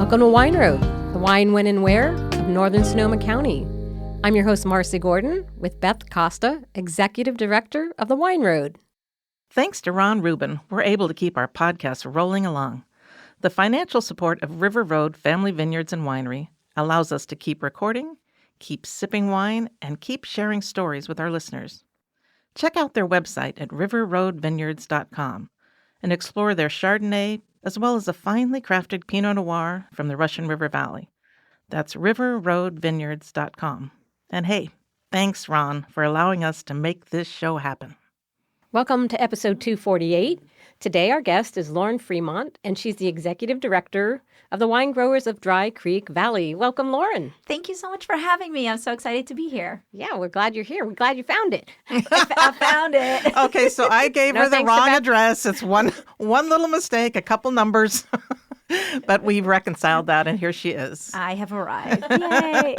Welcome to Wine Road, the wine, when, and where of Northern Sonoma County. I'm your host, Marci Gordon, with Beth Costa, Executive Director of the Wine Road. Thanks to Ron Rubin, we're able to keep our podcast rolling along. The financial support of River Road Family Vineyards and Winery allows us to keep recording, keep sipping wine, and keep sharing stories with our listeners. Check out their website at riverroadvineyards.com and explore their Chardonnay, as well as a finely crafted Pinot Noir from the Russian River Valley. That's riverroadvineyards.com. And hey, thanks, Ron, for allowing us to make this show happen. Welcome to episode 248. Today our guest is Lauren Fremont, and she's the Executive Director of the Wine Growers of Dry Creek Valley. Welcome, Lauren. Thank you so much for having me. I'm so excited to be here. Yeah, we're glad you're here. We're glad you found it. I found it. Okay, so I gave her the wrong address. It's one little mistake, a couple numbers. But we've reconciled that, and here she is. I have arrived. Yay.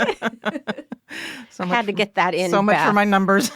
Had to get that in. So much Beth. for my numbers.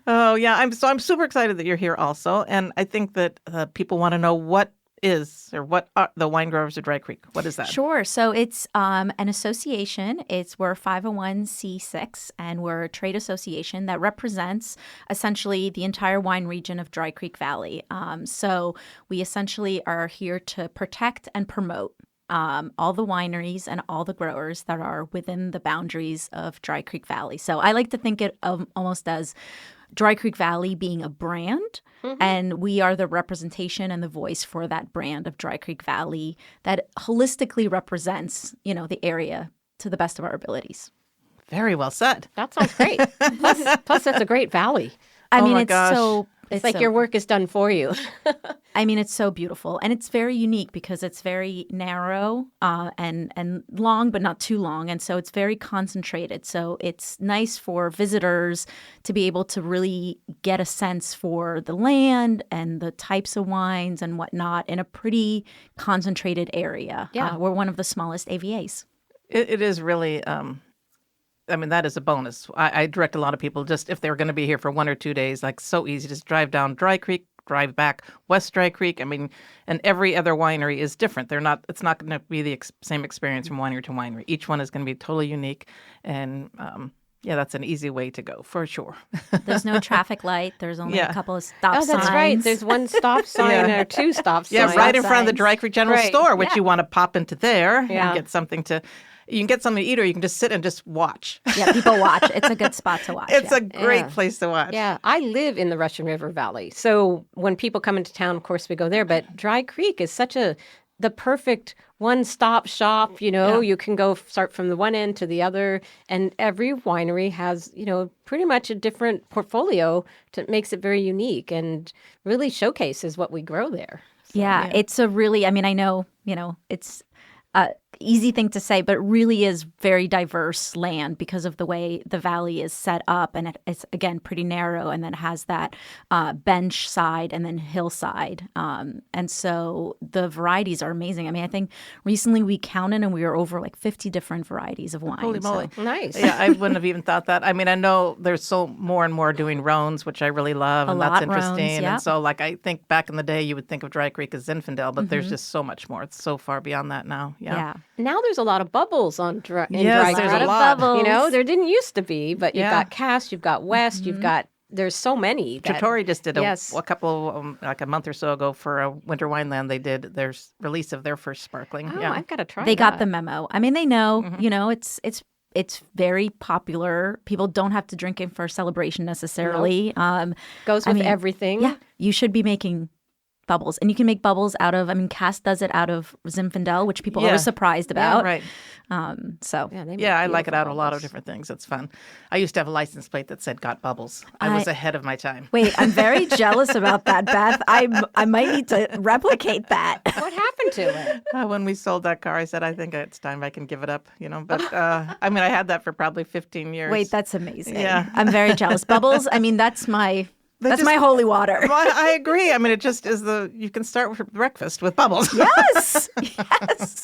Oh, yeah. I'm super excited that you're here also. And I think that people want to know what are the Wine Growers of Dry Creek. What is that? Sure. So it's an association. We're 501c6, and we're a trade association that represents essentially the entire wine region of Dry Creek Valley. So we essentially are here to protect and promote all the wineries and all the growers that are within the boundaries of Dry Creek Valley. So I like to think of almost as Dry Creek Valley being a brand, and we are the representation and the voice for that brand of Dry Creek Valley that holistically represents, the area to the best of our abilities. Very well said. That sounds great. Plus, that's a great valley. It's like your work is done for you. It's so beautiful. And it's very unique because it's very narrow and long, but not too long. And so it's very concentrated. So it's nice for visitors to be able to really get a sense for the land and the types of wines and whatnot in a pretty concentrated area. Yeah. We're one of the smallest AVAs. It is really... that is a bonus. I direct a lot of people just if they're going to be here for 1 or 2 days, like so easy, just drive down Dry Creek, drive back West Dry Creek. And every other winery is different. It's not going to be the same experience from winery to winery. Each one is going to be totally unique. And that's an easy way to go for sure. There's no traffic light. There's only a couple of stop signs. Oh, that's right. There's one stop sign or two stop signs. Yeah, right in front of the Dry Creek General Store, which you want to pop into there and get something to... You can get something to eat, or you can just sit and just watch. Yeah, people watch. It's a good spot to watch. It's a great place to watch. Yeah, I live in the Russian River Valley. So when people come into town, of course, we go there. But Dry Creek is the perfect one-stop shop. You can go start from the one end to the other. And every winery has, pretty much a different portfolio that makes it very unique and really showcases what we grow there. So, it's a really, I know, it's... easy thing to say, but it really is very diverse land because of the way the valley is set up. And it's, again, pretty narrow, and then it has that bench side and then hillside. And so the varieties are amazing. I think recently we counted and we were over like 50 different varieties of wine. Holy moly. So. Nice. Yeah, I wouldn't have even thought that. I know there's so more and more doing Rhones, which I really love, and that's interesting. Rhones, And so I think back in the day you would think of Dry Creek as Zinfandel, but there's just so much more. It's so far beyond that now. Yeah. Now there's a lot of bubbles in Dry Creek. There's a lot. Bubbles. There didn't used to be, but you've got Cass, you've got West, there's so many. Trattori just did a couple, like a month or so ago for a Winter Wineland. They did their release of their first sparkling. Oh, I've got to try They that. got the memo. They know, it's very popular. People don't have to drink it for celebration necessarily. Goes with everything. Yeah, you should be making bubbles. And you can make bubbles out of, Cass does it out of Zinfandel, which people are always surprised about. Yeah, right. I like it out of a lot of different things. It's fun. I used to have a license plate that said "Got Bubbles." I was ahead of my time. Wait, I'm very jealous about that, Beth. I might need to replicate that. What happened to it? When we sold that car, I said, I think it's time I can give it up, But, I had that for probably 15 years. Wait, that's amazing. Yeah. I'm very jealous. Bubbles, that's my... That's my holy water. I agree. It just is you can start with breakfast with bubbles. Yes.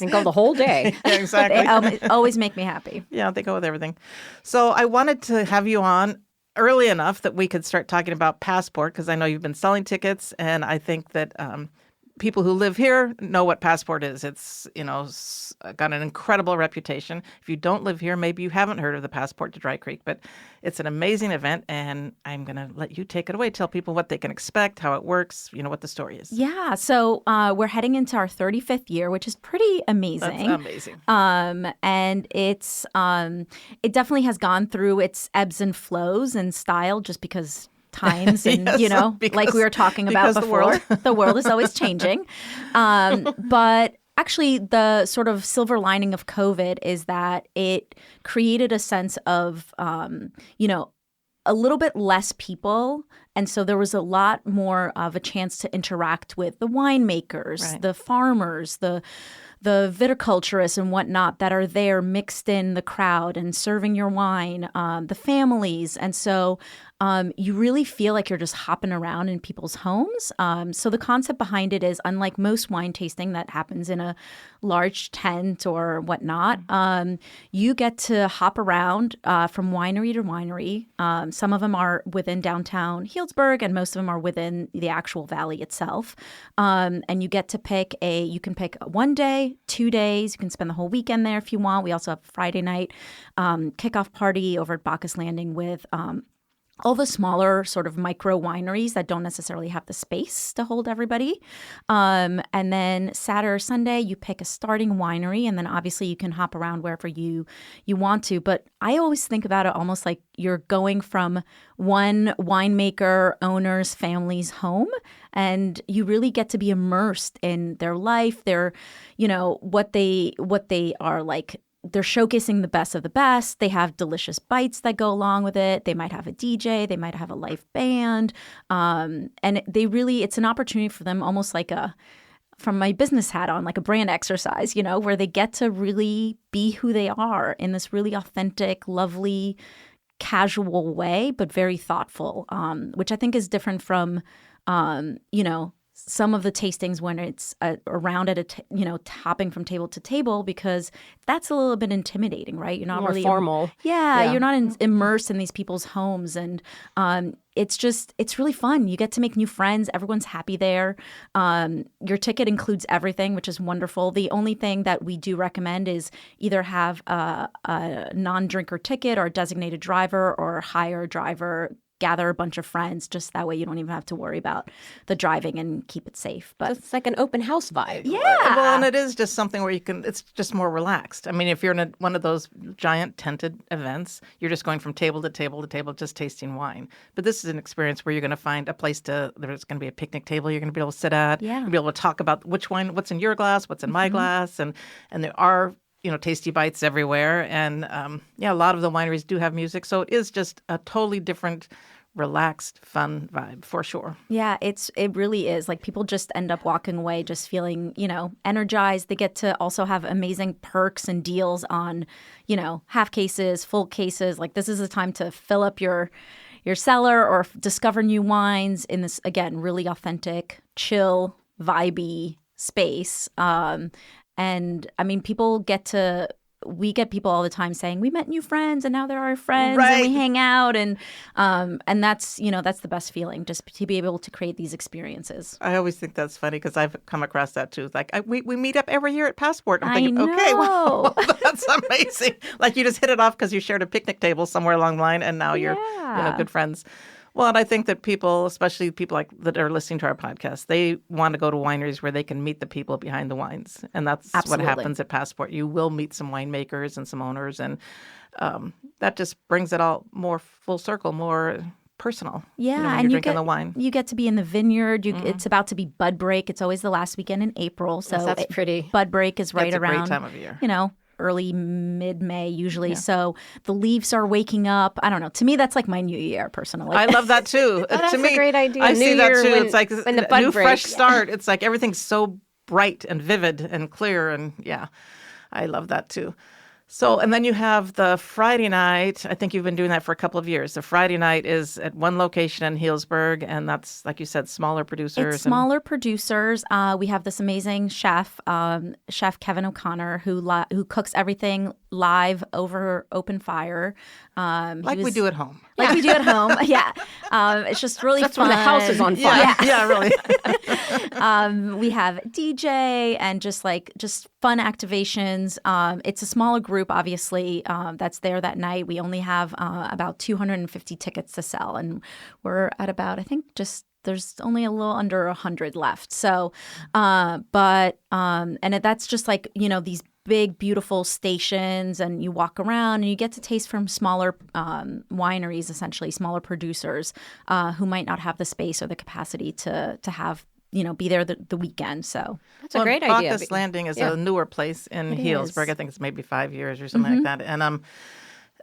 And go the whole day. Yeah, exactly. They always make me happy. Yeah, they go with everything. So I wanted to have you on early enough that we could start talking about Passport, because I know you've been selling tickets, and I think that people who live here know what Passport is. It's, got an incredible reputation. If you don't live here, maybe you haven't heard of the Passport to Dry Creek, but it's an amazing event, and I'm going to let you take it away. Tell people what they can expect, how it works, what the story is. Yeah, so we're heading into our 35th year, which is pretty amazing. That's amazing. And it's it definitely has gone through its ebbs and flows in style, just because times and Yes, like we were talking about before, the world is always changing. But actually, the sort of silver lining of COVID is that it created a sense of a little bit less people. And so there was a lot more of a chance to interact with the winemakers, the farmers, the viticulturists and whatnot that are there mixed in the crowd and serving your wine, the families. And so you really feel like you're just hopping around in people's homes. So the concept behind it is, unlike most wine tasting that happens in a large tent or whatnot, you get to hop around from winery to winery. Some of them are within downtown Healdsburg, and most of them are within the actual valley itself. And you get to pick you can pick 1 day, 2 days. You can spend the whole weekend there if you want. We also have a Friday night kickoff party over at Bacchus Landing with all the smaller sort of micro wineries that don't necessarily have the space to hold everybody. And then Saturday or Sunday, you pick a starting winery, and then obviously you can hop around wherever you want to. But I always think about it almost like you're going from one winemaker owner's family's home, and you really get to be immersed in their life, their, what they are like. They're showcasing the best of the best. They have delicious bites that go along with it. They might have a DJ. They might have a live band. And it's an opportunity for them, almost like from my business hat on, like a brand exercise, where they get to really be who they are in this really authentic, lovely, casual way, but very thoughtful, which I think is different from, some of the tastings when it's around at hopping from table to table, because that's a little bit intimidating, right? You're not more really formal. You're not immersed in these people's homes, and it's really fun. You get to make new friends. Everyone's happy there. Your ticket includes everything, which is wonderful. The only thing that we do recommend is either have a non-drinker ticket or a designated driver, or hire a driver, gather a bunch of friends, just that way you don't even have to worry about the driving and keep it safe. But it's like an open house vibe. Yeah. Well, and it is just something where it's just more relaxed. I mean, if you're in one of those giant tented events, you're just going from table to table to table, just tasting wine. But this is an experience where you're going to find a place there's going to be a picnic table you're going to be able to sit at. Yeah. You'll be able to talk about which wine, what's in your glass, what's in my glass. And there are, tasty bites everywhere. And a lot of the wineries do have music. So it is just a totally different, relaxed, fun vibe for sure. Yeah, it really is. Like, people just end up walking away just feeling, energized. They get to also have amazing perks and deals on, half cases, full cases. Like, this is a time to fill up your cellar or discover new wines in this, again, really authentic, chill, vibey space. And I mean, we get people all the time saying, we met new friends and now they're our friends, and we hang out. And that's, that's the best feeling, just to be able to create these experiences. I always think that's funny, because I've come across that too. Like, we meet up every year at Passport. I'm thinking, okay, well, that's amazing. Like, you just hit it off because you shared a picnic table somewhere along the line, and now you're good friends. Well, and I think that people, especially people that are listening to our podcast, they want to go to wineries where they can meet the people behind the wines. And that's Absolutely. what happens at Passport. You will meet some winemakers and some owners, and that just brings it all more full circle, more personal. Yeah, when and you're drinking the wine. You get to be in the vineyard. It's about to be bud break. It's always the last weekend in April. So yes, that's pretty. Bud break is right around. It's a great time of year. Early, mid-May usually. Yeah. So the leaves are waking up. I don't know. To me, that's like my new year, personally. I love that too. That's to me, a great idea. I new see that year too. It's like when the bud new break. fresh start. It's like everything's so bright and vivid and clear. And yeah, I love that too. So, and then you have the Friday night. I think you've been doing that for a couple of years. The Friday night is at one location in Healdsburg, and that's, like you said, smaller producers. It's smaller producers. We have this amazing chef, Chef Kevin O'Connor, who cooks everything live over open fire. Like we do at home. Like we do at home, yeah. It's just really That's fun. when the house is on fire. Yeah, really. We have DJ and just fun activations. It's a smaller group, obviously, that's there that night. We only have about 250 tickets to sell, and we're at about, I think, there's only a little under 100 left. So, and that's just these big, beautiful stations, and you walk around and you get to taste from smaller wineries, essentially smaller producers who might not have the space or the capacity to have, be there the weekend. So that's a great idea. Bacchus Landing is a newer place in Healdsburg. I think it's maybe 5 years or something like that. And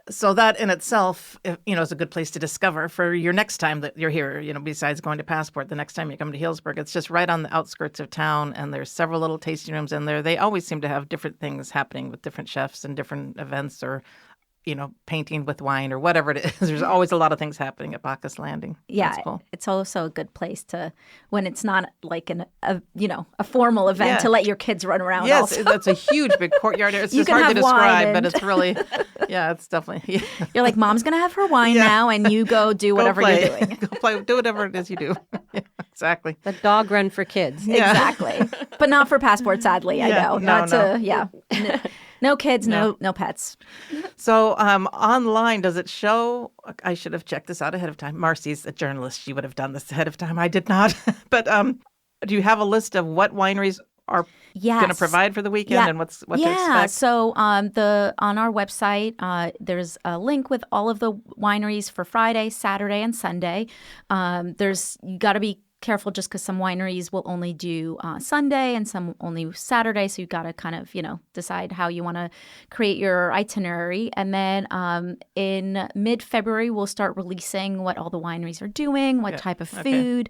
so that in itself, is a good place to discover for your next time that you're here, besides going to Passport, the next time you come to Healdsburg. It's just right on the outskirts of town, and there's several little tasting rooms in there. They always seem to have different things happening with different chefs and different events, or painting with wine or whatever it is. There's always a lot of things happening at Bacchus Landing. Yeah, that's cool. It's also a good place to, when it's not like a formal event, to let your kids run around. Yes, also. That's a huge big courtyard. It's just hard to describe, but it's really, it's definitely. Yeah. You're like, Mom's gonna have her wine now, and you go do whatever you're doing. Go play, do whatever it is you do. Yeah, exactly. The dog run for kids. Yeah. Exactly, but not for Passport. Sadly, I know. No kids, no pets. So online, does it show? I should have checked this out ahead of time. Marci's a journalist. She would have done this ahead of time. I did not. But do you have a list of what wineries are going to provide for the weekend and what to expect? Yeah. So on our website, there's a link with all of the wineries for Friday, Saturday, and Sunday. You got to be careful just because some wineries will only do Sunday and some only Saturday. So you've got to kind of, decide how you want to create your itinerary. And then in mid-February, we'll start releasing what all the wineries are doing, what type of food,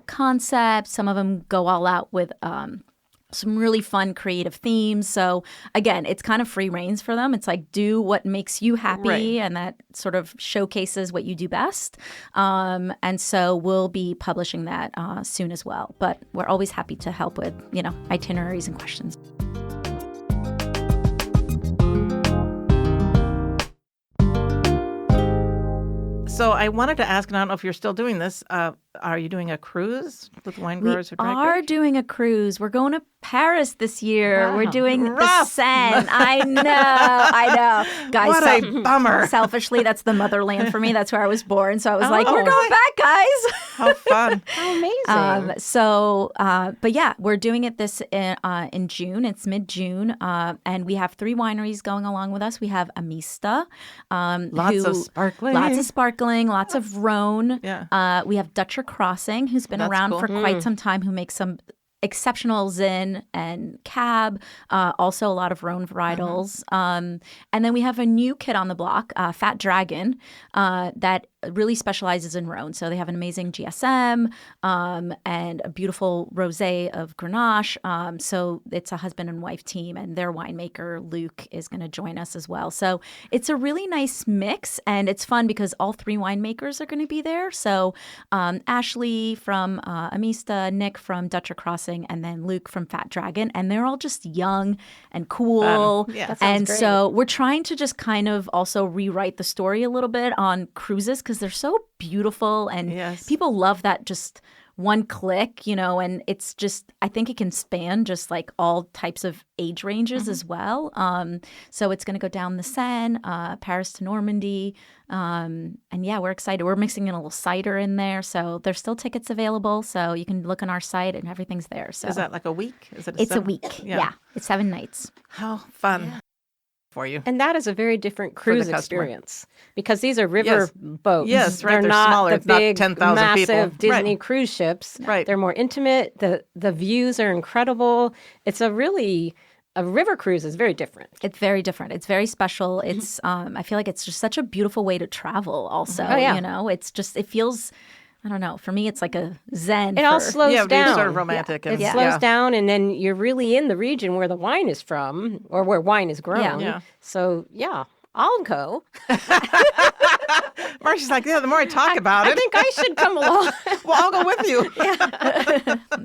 concepts. Some of them go all out with some really fun creative themes. So again, it's kind of free reins for them. It's like, do what makes you happy, and that sort of showcases what you do best. And so we'll be publishing that soon as well. But we're always happy to help with, itineraries and questions. So I wanted to ask, and I don't know if you're still doing this, are you doing a cruise with wine growers who We are doing a cruise. We're going to Paris this year. Wow. We're doing Rough. the Seine. I know. Guys, What a bummer. Selfishly, that's the motherland for me. That's where I was born. So I was like, we're going back, guys. How fun. How amazing. But yeah, we're doing it this in June. It's mid-June. And we have 3 wineries going along with us. We have Amista. Lots of sparkling. Lots of Rhone. Yeah. We have Dutcher Crossing, who's been around for quite some time, who makes some exceptional Zin and Cab, also a lot of Rhone varietals. And then we have a new kid on the block, Fat Dragon, that really specializes in Rhone. So they have an amazing GSM and a beautiful rosé of Grenache. So it's a husband and wife team, and their winemaker, Luke, is going to join us as well. So it's a really nice mix, and it's fun because all 3 winemakers are going to be there. So Ashley from Amista, Nick from Dutcher Crossing, and then Luke from Fat Dragon. And they're all just young and cool. Yeah. That sounds And great. so we're trying to just kind of also rewrite the story a little bit on cruises, because they're so beautiful, and people love that just one click, and it's just, I think it can span just like all types of age ranges as well. So it's going to go down the Seine, Paris to Normandy. And yeah, we're excited. We're mixing in a little cider in there. So there's still tickets available. So you can look on our site and everything's there. So Is that like a week? Is it it's a week. Yeah. It's 7 nights. How fun for you. And that is a very different cruise customer. experience, because these are river boats. Yes, right. They're They're not smaller. the It's not big, 10,000 massive people. Disney Right. cruise ships. Right. They're more intimate. The views are incredible. It's a river cruise is very different. It's very different. It's very special. It's I feel like it's just such a beautiful way to travel also. Oh, yeah. It's just, it feels I don't know. For me, it's like a zen. It all slows Yeah, down. it's sort of romantic. It And, slows down, and then you're really in the region where the wine is from, or where wine is grown. Yeah. So I'll go. Marci's like, the more I talk about I it, think I should come along. well, I'll go with you.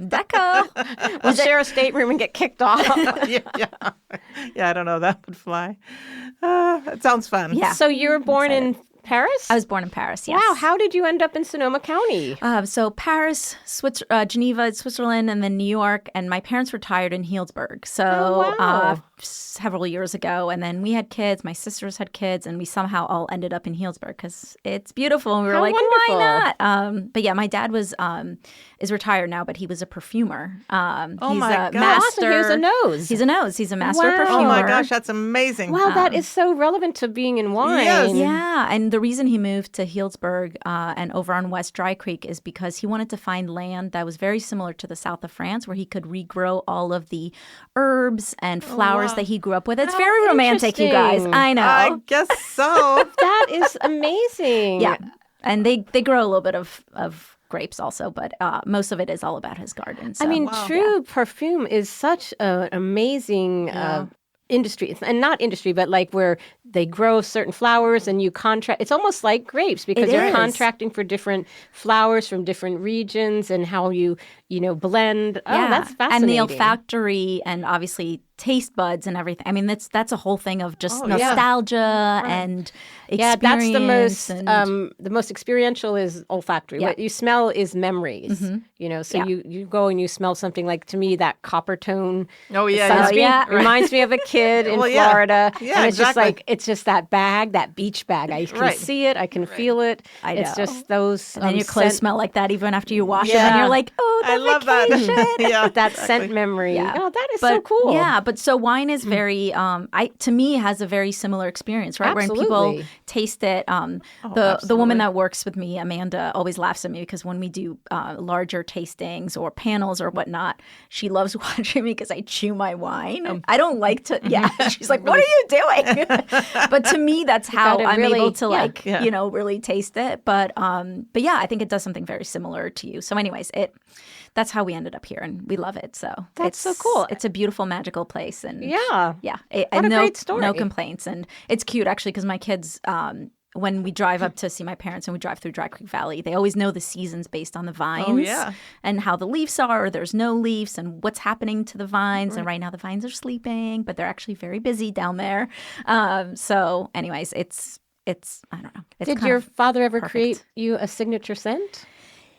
Deco. We'll share a stateroom and get kicked off. Yeah, I don't know. That would fly. It sounds fun. Yeah. So you were born in Paris? I was born in Paris, yes. Wow, how did you end up in Sonoma County? So Paris, Geneva, Switzerland, and then New York. And my parents retired in Healdsburg. So wow. Several years ago. And then we had kids. My sisters had kids. And we somehow all ended up in Healdsburg because it's beautiful. And we were How like, wonderful. why not? But yeah, my dad is retired now, but he was a perfumer. He's my a gosh. master. Awesome. He was a nose. He's a nose. He's a master Wow. perfumer. Oh my gosh, that's amazing. Wow, that is so relevant to being in wine. Yes. Yeah, and the reason he moved to Healdsburg and over on West Dry Creek is because he wanted to find land that was very similar to the south of France, where he could regrow all of the herbs and flowers that he grew up with. It's very romantic, you guys. interesting. I know. I guess so. That is amazing. Yeah, and they grow a little bit of grapes also, but most of it is all about his garden. So. I mean, true perfume is such an amazing industry, and not industry, but like where they grow certain flowers and you contract. It's almost like grapes because you're contracting for different flowers from different regions and how you blend. Oh, that's fascinating. And the olfactory and obviously taste buds and everything. I mean, that's a whole thing of just nostalgia and experience. Yeah, that's the most experiential is olfactory. What you smell is memories. So you go and you smell something like, to me, that copper tone sunscreen reminds me of a kid in Florida. Yeah, and it's exactly. it's just that bag, that beach bag. I can see it, I can feel it. I know. It's just those and then your clothes smell like that even after you wash them, Yeah. and you're like, oh, I love that. that scent memory. Yeah. Oh, that is so cool. Yeah, but so wine is very, to me, has a very similar experience, right? Absolutely. When people taste it, the woman that works with me, Amanda, always laughs at me because when we do larger tastings or panels or whatnot, she loves watching me because I chew my wine. I don't like to. Yeah, she's like, "What are you doing?" But to me, that's how I'm able to really taste it. But yeah, I think it does something very similar to you. So, anyways, that's how we ended up here, and we love it. So That's so cool. It's a beautiful, magical place, and Yeah. and a great story. No complaints, and it's cute actually because my kids. When we drive up to see my parents and we drive through Dry Creek Valley, they always know the seasons based on the vines and how the leaves are, or there's no leaves, and what's happening to the vines. And right now the vines are sleeping, but they're actually very busy down there. So anyways, it's I don't know. It's Did your father ever create you a signature scent?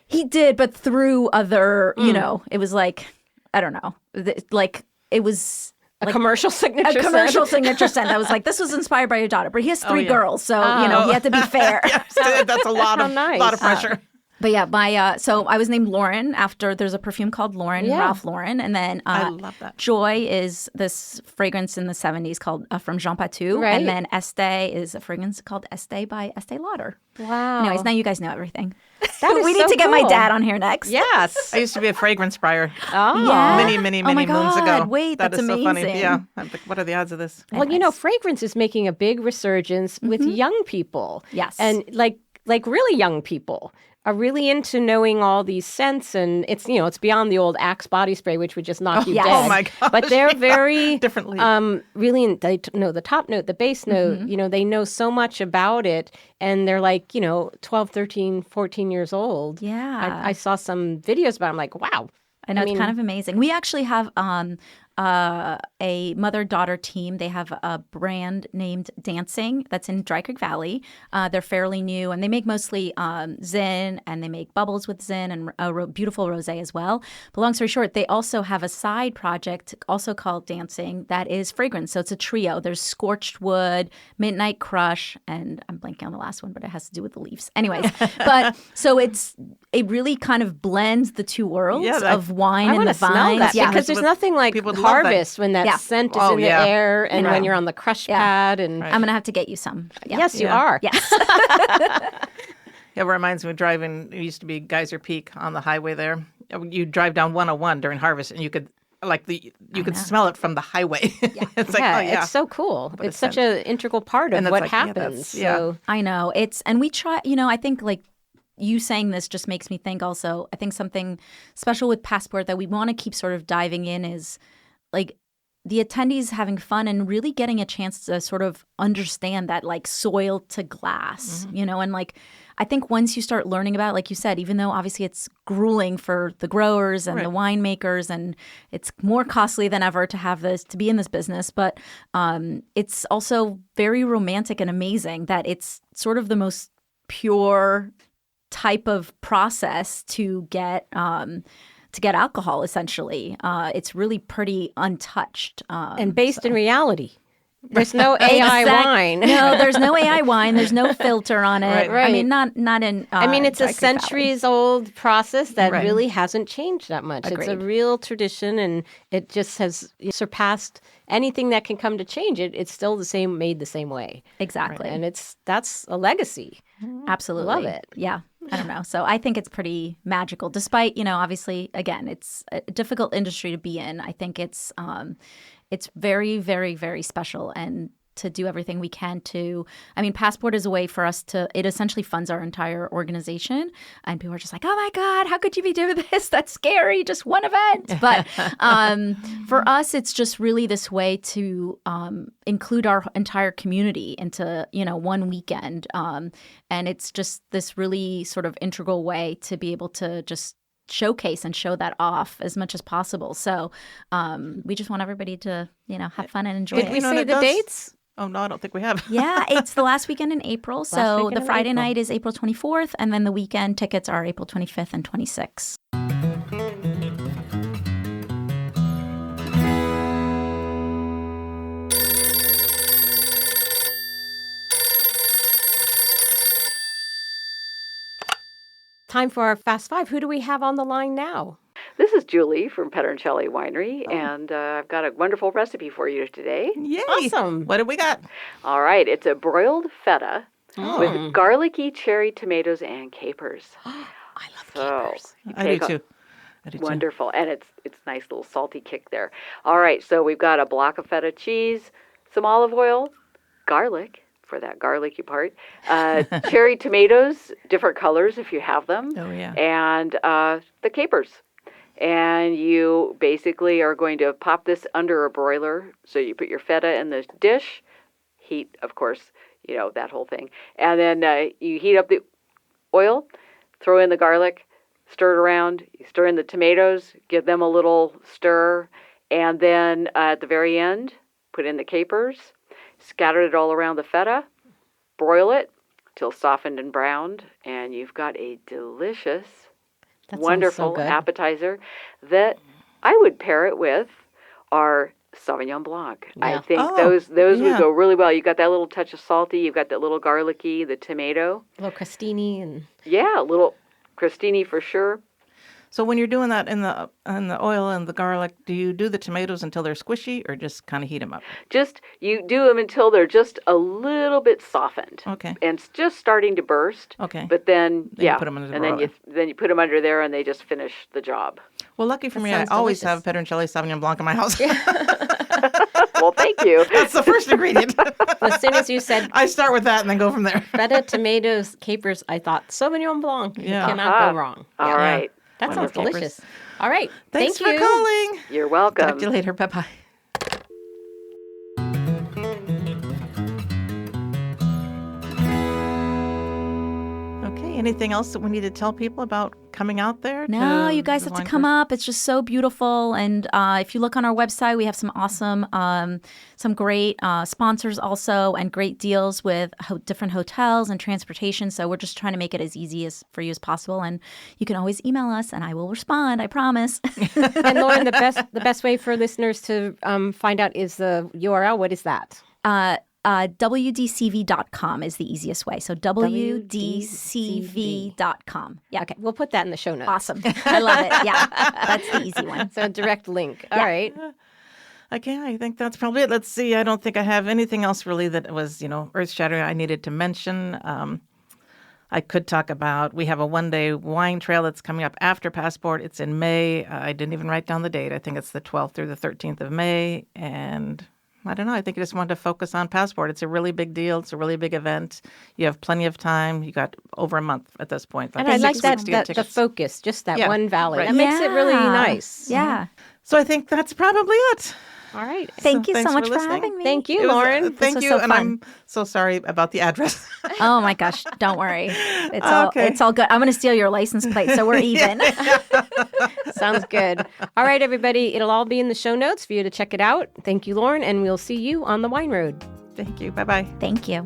He did, but through other, it was like, I don't know, it was... A commercial signature scent? A commercial signature scent. I was like, this was inspired by your daughter. But he has three girls, so, he had to be fair. That's a lot of pressure. But yeah, so I was named Lauren after, there's a perfume called Lauren, Ralph Lauren. And then I love that. Joy is this fragrance in the 70s called from Jean Patou. Right. And then Estee is a fragrance called Estee by Estee Lauder. Wow. Anyways, now you guys know everything. That is we need so to get my cool. dad on here next. Yes. I used to be a fragrance buyer Yeah. many Oh my moons ago. God, wait, That that's is so funny. amazing. Yeah. I'm like, what are the odds of this? Well, fragrance is making a big resurgence with young people. Yes. And like really young people are really into knowing all these scents, and it's beyond the old Axe body spray, which would just knock you yes. dead. Oh my gosh. But they're very Differently. really they know the top note, the base note. They know so much about it, and they're like 12, 13, 14 years old. Yeah. I saw some videos about it. I'm like, wow. I know, it's kind of amazing. We actually have a mother-daughter team. They have a brand named Dancing that's in Dry Creek Valley. They're fairly new, and they make mostly Zin, and they make bubbles with Zin and a beautiful rosé as well. But long story short, they also have a side project also called Dancing that is fragrance. So it's a trio. There's Scorched Wood, Midnight Crush, and I'm blanking on the last one, but it has to do with the leaves. Anyways, but so it really kind of blends the two worlds of wine I and the want to smell vines. that Yeah. because there's nothing like people would love harvest when that scent is in the air, and when you're on the crush pad. And I'm going to have to get you some. Yeah. yes, you are. Yes. It reminds me of driving. It used to be Geyser Peak on the highway there. You drive down 101 during harvest, and you could smell it from the highway. It's like, it's so cool. It's such an integral part of what happens. Yeah. So I know. And we try, I think you saying this just makes me think also, I think something special with Passport that we want to keep sort of diving in is like the attendees having fun and really getting a chance to sort of understand that like soil to glass, you know, and like I think once you start learning about it, like you said, even though obviously it's grueling for the growers and the winemakers and it's more costly than ever to have this, to be in this business, but it's also very romantic and amazing that it's sort of the most pure type of process to get alcohol, essentially. It's really pretty untouched. And based in reality. There's no AI wine. No, there's no AI wine. There's no filter on it. Right. I mean, not in I mean, it's Dry a Creek Valley. centuries-old process that really hasn't changed that much. Agreed. It's a real tradition, and it just has surpassed anything that can come to change it. It's still the same, made the same way. Exactly. And that's a legacy. Absolutely. Love it. Yeah. I don't know. So I think it's pretty magical, despite, obviously, again, it's a difficult industry to be in. I think it's very, very, very special. And to do everything we can to, I mean, Passport is a way for us to, it essentially funds our entire organization. And people are just like, oh my God, how could you be doing this? That's scary. Just one event. But for us, it's just really this way to include our entire community into, one weekend. And it's just this really sort of integral way to be able to just showcase and show that off as much as possible. So we just want everybody to, have fun and enjoy it. Did we say the dates? Oh, no, I don't think we have. Yeah, it's the last weekend in April. So weekend the in Friday April. night is April 24th, and then the weekend tickets are April 25th and 26th. Time for our Fast Five. Who do we have on the line now? This is Julie from Petroncelli Winery, and I've got a wonderful recipe for you today. Yay. Awesome. What do we got? All right, it's a broiled feta with garlicky cherry tomatoes and capers. I love capers. I do too. Wonderful, and it's nice little salty kick there. All right, so we've got a block of feta cheese, some olive oil, garlic for that garlicky part, cherry tomatoes, different colors if you have them, and the capers. And you basically are going to pop this under a broiler. So you put your feta in the dish, heat, of course, that whole thing. And then you heat up the oil, throw in the garlic, stir it around. You stir in the tomatoes, give them a little stir. And then at the very end, put in the capers, scatter it all around the feta, broil it till softened and browned. And you've got a delicious, wonderful appetizer that I would pair it with our Sauvignon Blanc. Yeah. I think those would go really well. You got that little touch of salty. You've got that little garlicky, the tomato. A little crostini and a little crostini for sure. So when you're doing that in the oil and the garlic, do you do the tomatoes until they're squishy or just kind of heat them up? You do them until they're just a little bit softened. Okay. And it's just starting to burst. Okay. But then you put them under the broiler. then you put them under there and they just finish the job. Well, lucky for me, I always have Petroncelli Sauvignon Blanc in my house. Well, thank you. That's the first ingredient. as soon as you said I start with that and then go from there. feta, tomatoes, capers, I thought Sauvignon Blanc. Yeah. You cannot go wrong. All right. That sounds delicious. All right. Thanks Thank you. for calling. You're welcome. Talk to you later. Bye-bye. Okay, anything else that we need to tell people about coming out there? No, you guys have to come up. It's just so beautiful. And if you look on our website, we have some awesome, some great sponsors also and great deals with different hotels and transportation. So we're just trying to make it as easy for you as possible. And you can always email us and I will respond. I promise. And Lauren, the best way for listeners to find out is the URL. What is that? WDCV.com is the easiest way. So WDCV.com. Yeah. Okay. We'll put that in the show notes. Awesome. I love it. Yeah. That's the easy one. So a direct link. All right. Okay, I think that's probably it. Let's see. I don't think I have anything else really that was, earth-shattering I needed to mention. I could talk about, we have a one-day wine trail that's coming up after Passport. It's in May. I didn't even write down the date. I think it's the 12th through the 13th of May. And I don't know. I think I just wanted to focus on Passport. It's a really big deal. It's a really big event. You have plenty of time. You got over a month at this point. And I like 6 that, weeks to get the tickets. focus, just that Yeah, one valley. right. That makes it really nice. Yeah. So I think that's probably it. All right. Thank you thanks so much for listening. having me. Thank you, Lauren. Thank was you. so And fun. I'm so sorry about the address. Oh my gosh, don't worry. It's Okay. all good. I'm going to steal your license plate, so we're even. Sounds good. All right, everybody. It'll all be in the show notes for you to check it out. Thank you, Lauren, and we'll see you on the Wine Road. Thank you. Bye-bye. Thank you.